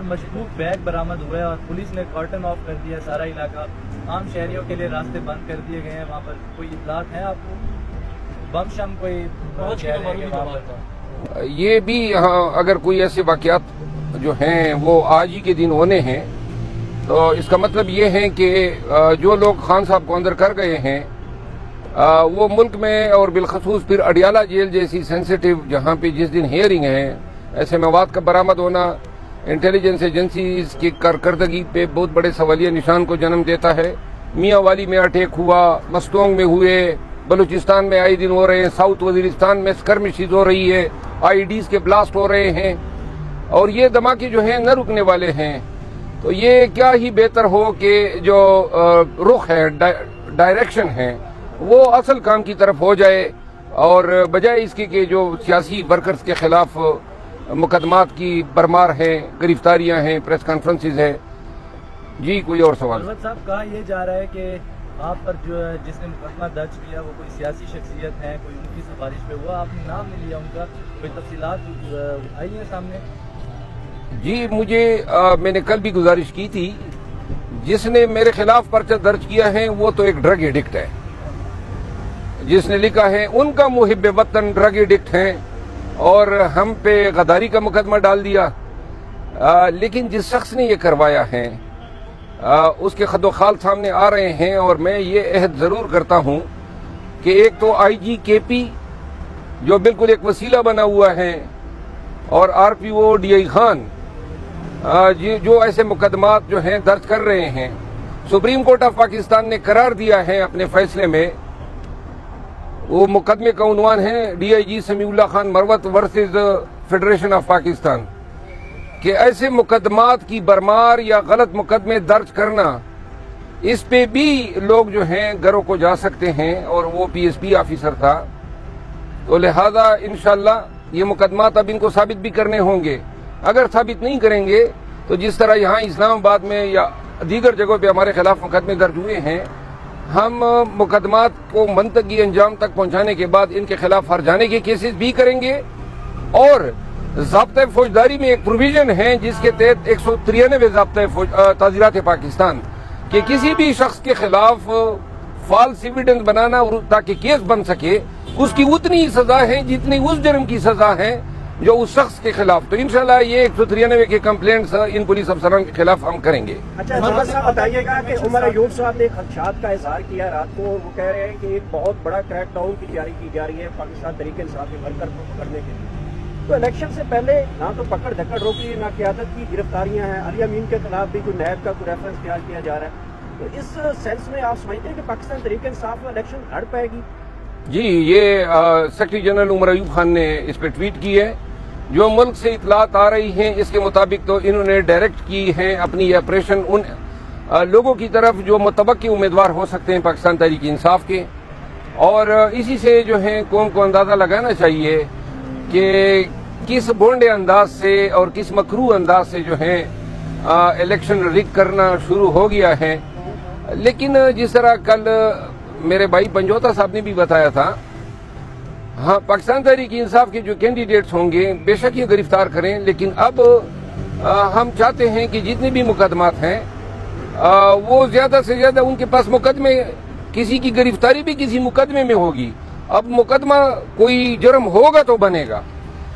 مشکوک بیگ برآمد ہوا ہے اور پولیس نے کارٹن آف کر دیا سارا علاقہ. عام شہریوں کے لیے راستے بند کر دیے گئے ہیں. وہاں پر کوئی اطلاعات ہیں آپ کو؟ بم شم کوئی یہ بھی اگر کوئی ایسے واقعات جو ہیں وہ آج ہی کے دن ہونے ہیں تو اس کا مطلب یہ ہے کہ جو لوگ خان صاحب کو اندر کر گئے ہیں وہ ملک میں اور بالخصوص پھر اڈیالہ جیل جیسی سینسیٹیو جہاں پہ جس دن ہیئرنگ ہے ایسے مواد کا برآمد ہونا انٹیلیجنس ایجنسیز کی کارکردگی پہ بہت بڑے سوالیہ نشان کو جنم دیتا ہے. میاں والی میں اٹیک ہوا، مستونگ میں ہوئے، بلوچستان میں آئے دن ہو رہے ہیں، ساؤتھ وزیرستان میں اسکرمشز ہو رہی ہے، آئی ڈیز کے بلاسٹ ہو رہے ہیں اور یہ دھماکے جو ہیں نہ رکنے والے ہیں. تو یہ کیا ہی بہتر ہو کہ جو رخ ہے، ڈائریکشن ہے، وہ اصل کام کی طرف ہو جائے اور بجائے اس کے کہ جو سیاسی ورکرز کے خلاف مقدمات کی برمار ہیں، گرفتاریاں ہیں، پریس کانفرنسز ہیں. جی کوئی اور سوال؟ صاحب کہا یہ جا رہا ہے کہ آپ پر جو جس نے مقدمہ درج کیا وہ کوئی سیاسی شخصیت ہے، کوئی ان کی سفارش پہ ہوا، آپ نے نام نہیں لیا ان کا، کوئی تفصیلات آئی ہیں سامنے؟ جی میں نے کل بھی گزارش کی تھی، جس نے میرے خلاف پرچہ درج کیا ہے وہ تو ایک ڈرگ ایڈکٹ ہے. جس نے لکھا ہے ان کا محب وطن ڈرگ ایڈکٹ ہیں اور ہم پہ غداری کا مقدمہ ڈال دیا. لیکن جس شخص نے یہ کروایا ہے اس کے خد و خال سامنے آ رہے ہیں اور میں یہ عہد ضرور کرتا ہوں کہ ایک تو آئی جی کے پی جو بالکل ایک وسیلہ بنا ہوا ہے اور R P O D I Khan جو ایسے مقدمات جو ہیں درج کر رہے ہیں. سپریم کورٹ آف پاکستان نے قرار دیا ہے اپنے فیصلے میں، وہ مقدمے کا عنوان ہے D I G Samiullah Khan Marwat versus federation of Pakistan, کہ ایسے مقدمات کی برمار یا غلط مقدمے درج کرنا اس پہ بھی لوگ جو ہیں گھروں کو جا سکتے ہیں اور وہ پی ایس پی آفیسر تھا. تو لہذا انشاءاللہ یہ مقدمات اب ان کو ثابت بھی کرنے ہوں گے. اگر ثابت نہیں کریں گے تو جس طرح یہاں اسلام آباد میں یا دیگر جگہوں پہ ہمارے خلاف مقدمے درج ہوئے ہیں، ہم مقدمات کو منطقی انجام تک پہنچانے کے بعد ان کے خلاف ہرجانے کے کیسز بھی کریں گے. اور ضابطۂ فوجداری میں ایک پروویژن ہے جس کے تحت 193 ضابطۂ تعزیرات پاکستان کہ کسی بھی شخص کے خلاف فالس ایویڈنس بنانا تاکہ کیس بن سکے، اس کی اتنی سزا ہے جتنی اس جرم کی سزا ہے جو اس شخص کے خلاف. تو انشاءاللہ یہ 193 کے کمپلینٹس ان پولیس افسران کے خلاف ہم کریں گے. اچھا صاحب بتائیے گا کہ عمر ایوب صاحب نے خدشات کا اظہار کیا رات کو، وہ کہہ رہے ہیں کہ ایک بہت بڑا کریک ڈاؤن کی تیاری کی جا رہی ہے پاکستان تحریک انصاف کے ورکر کو پکڑنے کے لیے. تو الیکشن سے پہلے نہ تو پکڑ دھکڑ روکی، نہ قیادت کی گرفتاریاں ہیں، علی امین کے خلاف بھی کوئی نیب کا کوئی ریفرنس خیال کیا جا رہا ہے. تو اس سینس میں آپ سمجھتے ہیں کہ پاکستان تحریک انصاف میں الیکشن لڑ پائے گی؟ جی یہ سیکرٹری جنرل عمر ایوب خان نے اس پہ ٹویٹ کی ہے. جو ملک سے اطلاعات آ رہی ہیں اس کے مطابق تو انہوں نے ڈائریکٹ کی ہے اپنی یہ آپریشن ان لوگوں کی طرف جو متوقع امیدوار ہو سکتے ہیں پاکستان تحریک انصاف کے، اور اسی سے جو ہے قوم کو اندازہ لگانا چاہیے کہ کس بونڈے انداز سے اور کس مکروہ انداز سے جو ہے الیکشن ریگ کرنا شروع ہو گیا ہے. لیکن جس طرح کل میرے بھائی پنجوتا صاحب نے بھی بتایا تھا، ہاں پاکستان تحریک انصاف کے جو کینڈیڈیٹس ہوں گے بے شک یہ گرفتار کریں، لیکن اب ہم چاہتے ہیں کہ جتنے بھی مقدمات ہیں وہ زیادہ سے زیادہ ان کے پاس مقدمے، کسی کی گرفتاری بھی کسی مقدمے میں ہوگی. اب مقدمہ کوئی جرم ہوگا تو بنے گا،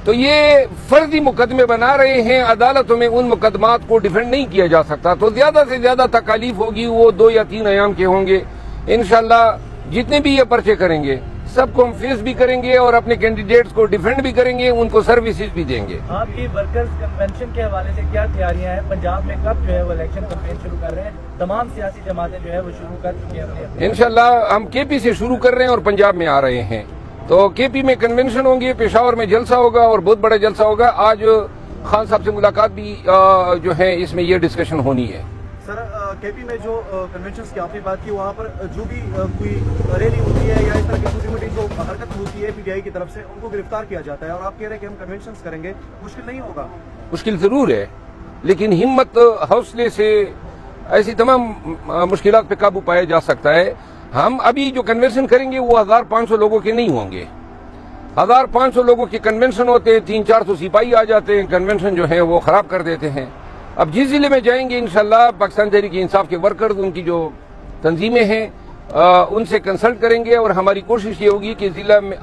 تو یہ فرضی مقدمے بنا رہے ہیں، عدالتوں میں ان مقدمات کو ڈیفینڈ نہیں کیا جا سکتا. تو زیادہ سے زیادہ تکالیف ہوگی، وہ 2 یا 3 ایام کے ہوں گے. انشاءاللہ جتنے بھی یہ پرچے کریں گے سب کو ہم فیس بھی کریں گے اور اپنے کینڈیڈیٹس کو ڈیفینڈ بھی کریں گے، ان کو سروسز بھی دیں گے. آپ کی ورکرز کنونشن کے حوالے سے کیا تیاریاں ہیں؟ پنجاب میں کب جو ہے وہ الیکشن کمپین شروع کر رہے ہیں؟ تمام سیاسی جماعتیں جو ہے وہ شروع کر چکی ہیں. انشاءاللہ ہم کے پی سے شروع کر رہے ہیں اور پنجاب میں آ رہے ہیں. تو کے پی میں کنونشن ہوں گے، پشاور میں جلسہ ہوگا اور بہت بڑا جلسہ ہوگا. آج خان صاحب سے ملاقات بھی جو ہے اس میں یہ ڈسکشن ہونی ہے. سر کے پی میں جو کنونشنز کی آپ نے بات کی، وہاں پر جو بھی کوئی ریلی ہوتی ہے یا اس طرح کی چھوٹی موٹی جو حرکت ہوتی ہے پی ٹی آئی کی طرف سے، ان کو گرفتار کیا جاتا ہے، اور آپ کہہ رہے ہیں کہ ہم کنونشنز کریں گے. مشکل نہیں ہوگا؟ مشکل ضرور ہے، لیکن ہمت حوصلے سے ایسی تمام مشکلات پہ قابو پایا جا سکتا ہے. ہم ابھی جو کنونشن کریں گے وہ 1500 لوگوں کے نہیں ہوں گے. 1500 لوگوں کے کنونشن ہوتے ہیں، 300-400 سپاہی آ جاتے ہیں، کنونشن جو ہے وہ خراب کر دیتے ہیں. اب جس ضلع میں جائیں گے انشاءاللہ پاکستان تحریک انصاف کے ورکرز، ان کی جو تنظیمیں ہیں، ان سے کنسلٹ کریں گے، اور ہماری کوشش یہ ہوگی کہ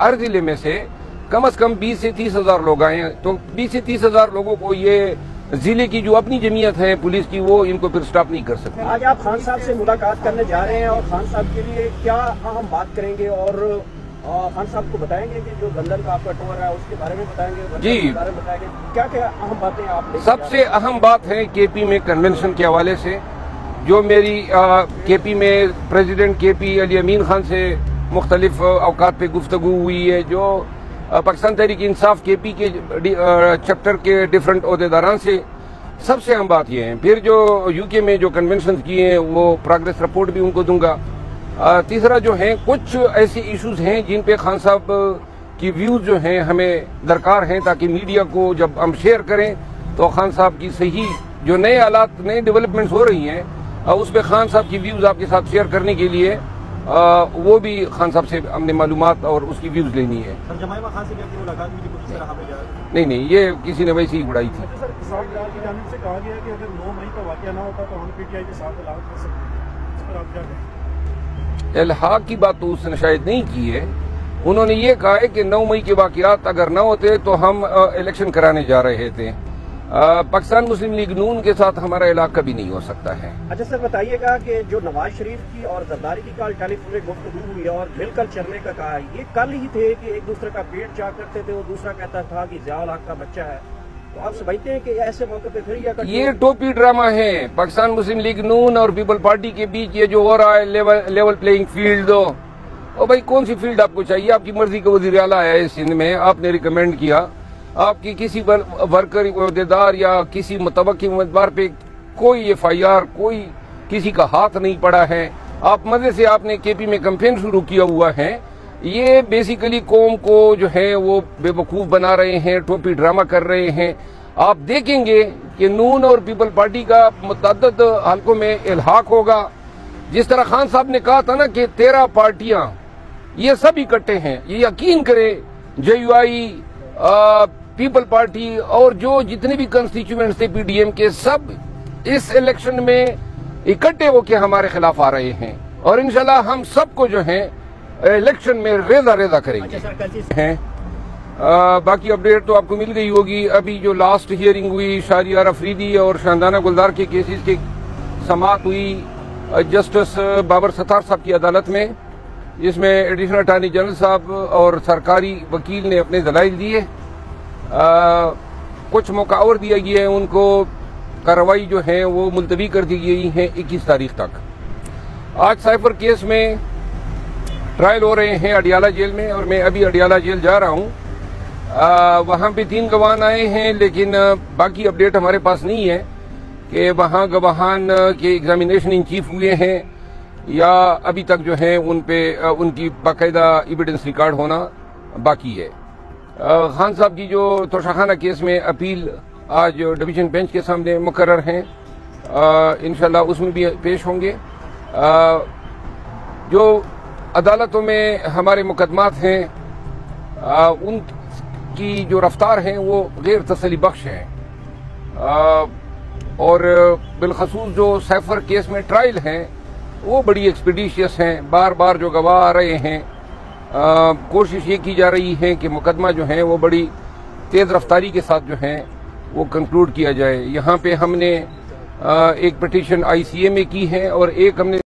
ہر ضلع میں سے کم از کم 20 سے 30 ہزار لوگ آئیں، تو 20 سے 30 ہزار لوگوں کو یہ ضلع کی جو اپنی جمعیت ہے پولیس کی، وہ ان کو پھر سٹاپ نہیں کر سکتے۔ آج آپ خان صاحب سے ملاقات کرنے جا رہے ہیں، اور خان صاحب کے لیے کیا اہم بات کریں گے، اور خان صاحب کو بتائیں گے کہ جو لندن کا آپ کا ٹور ہے اس کے بارے میں بتائیں گے، جی، کے بارے میں بتائیں گے، کیا کیا اہم باتیں آپ؟ سب سے اہم بات ہے کے پی میں کنونشن کے حوالے سے، جو میری کے پی میں پریزیڈنٹ کے پی علی امین خان سے مختلف اوقات پہ گفتگو ہوئی ہے، جو پاکستان تحریک انصاف کے پی کے چیپٹر کے ڈیفرنٹ عہدیداران سے، سب سے اہم بات یہ ہے۔ پھر جو یو کے میں جو کنونشن کیے ہیں وہ پروگریس رپورٹ بھی ان کو دوں گا۔ تیسرا جو ہے کچھ ایسے ایشوز ہیں جن پہ خان صاحب کی ویوز جو ہیں ہمیں درکار ہیں، تاکہ میڈیا کو جب ہم شیئر کریں تو خان صاحب کی صحیح جو نئے حالات، نئے ڈیولپمنٹس ہو رہی ہیں، اس پہ خان صاحب کی ویوز آپ کے ساتھ شیئر کرنے کے لیے وہ بھی خان صاحب سے ہم نے معلومات اور اس کی ویوز لینی ہے۔ سر جمائمہ خان سے بھی اپنی ملاقات ہوئی تھی، کچھ طرح ہمیں جا رہا ہے؟ نہیں، یہ کسی نے ویسے ہی اڑائی تھی۔ سر اسحاق کی جانب سے کہا گیا ہے کہ اگر 9 مئی کا واقعہ نہ ہوتا تو ہم پی ٹی آئی کے ساتھ الحاق کر سکتے ہیں، اس پر آپ کیا کہیں؟ الحاق کی بات تو اس نے شاید نہیں کی ہے، انہوں نے یہ کہا ہے کہ 9 مئی کے واقعات اگر نہ ہوتے تو ہم الیکشن کرانے جا رہے تھے۔ پاکستان مسلم لیگ نون کے ساتھ ہمارا علاقہ بھی نہیں ہو سکتا ہے۔ اچھا سر، بتائیے گا کہ جو نواز شریف کی اور زرداری کی کل ٹیلی فون میں گفتگو ہوئی اور مل کر چلنے کا کہا، یہ کل ہی تھے کہ ایک دوسرے کا پیٹ چاک کرتے تھے، وہ دوسرا کہتا تھا کہ ضیاء الحق کا بچہ ہے، تو آپ سمجھتے ہیں کہ ایسے موقع پہ پھر یہ ٹوپی ڈرامہ ہے پاکستان مسلم لیگ نون اور پیپل پارٹی کے بیچ، یہ جو ہو رہا ہے لیول پلینگ فیلڈ دو، اور بھائی کون سی فیلڈ آپ کو چاہیے؟ آپ کی مرضی کا وزیر اعلیٰ آیا ہے سندھ میں، آپ نے ریکمینڈ کیا، آپ کی کسی ورکر عہدیدار یا کسی متوقع امیدوار پہ کوئی ایف آئی آر، کوئی کسی کا ہاتھ نہیں پڑا ہے، آپ مزے سے آپ نے کے پی میں کیمپین شروع کیا ہوا ہے۔ یہ بیسیکلی قوم کو جو ہے وہ بے وقوف بنا رہے ہیں، ٹوپی ڈرامہ کر رہے ہیں۔ آپ دیکھیں گے کہ نون اور پیپل پارٹی کا متعدد حلقوں میں الحاق ہوگا، جس طرح خان صاحب نے کہا تھا نا کہ 13 پارٹیاں یہ سب اکٹھے ہیں۔ یہ یقین کرے جے یو آئی، پیپل پارٹی اور جو جتنے بھی کنسٹیچوئنٹس تھے پی ڈی ایم کے، سب اس الیکشن میں اکٹھے ہو کے ہمارے خلاف آ رہے ہیں، اور انشاءاللہ ہم سب کو جو ہے الیکشن میں ریزہ کریں گے۔ باقی اپڈیٹ تو آپ کو مل گئی ہوگی۔ ابھی جو لاسٹ ہیئرنگ ہوئی شہریار افریدی اور شاندانہ گلدار کے کیسز کی سماعت ہوئی جسٹس بابر ستار صاحب کی عدالت میں، جس میں ایڈیشنل اٹارنی جنرل صاحب اور سرکاری وکیل نے اپنے دلائل دیے، کچھ موقع اور دیا گیا ہے ان کو، کارروائی جو ہے وہ ملتوی کر دی گئی ہے 21 تاریخ تک۔ آج سائفر کیس میں ٹرائل ہو رہے ہیں اڈیالہ جیل میں، اور میں ابھی اڈیالہ جیل جا رہا ہوں۔ وہاں پہ 3 گواہان آئے ہیں، لیکن باقی اپڈیٹ ہمارے پاس نہیں ہے کہ وہاں گواہان کے ایگزامینیشن ان چیف ہوئے ہیں یا ابھی تک جو ہے ان پہ ان کی باقاعدہ ایویڈنس ریکارڈ ہونا باقی ہے۔ خان صاحب کی جو توشاخانہ کیس میں اپیل آج ڈویژن بینچ کے سامنے مقرر ہیں، انشاءاللہ اس میں بھی پیش ہوں گے۔ جو عدالتوں میں ہمارے مقدمات ہیں ان کی جو رفتار ہیں وہ غیر تسلی بخش ہیں، اور بالخصوص جو سائفر کیس میں ٹرائل ہیں وہ بڑی ایکسپیڈیشیس ہیں، بار بار جو گواہ آ رہے ہیں، کوشش یہ کی جا رہی ہے کہ مقدمہ جو ہے وہ بڑی تیز رفتاری کے ساتھ جو ہے وہ کنکلوڈ کیا جائے۔ یہاں پہ ہم نے ایک پٹیشن ICA میں کی ہے، اور ایک ہم نے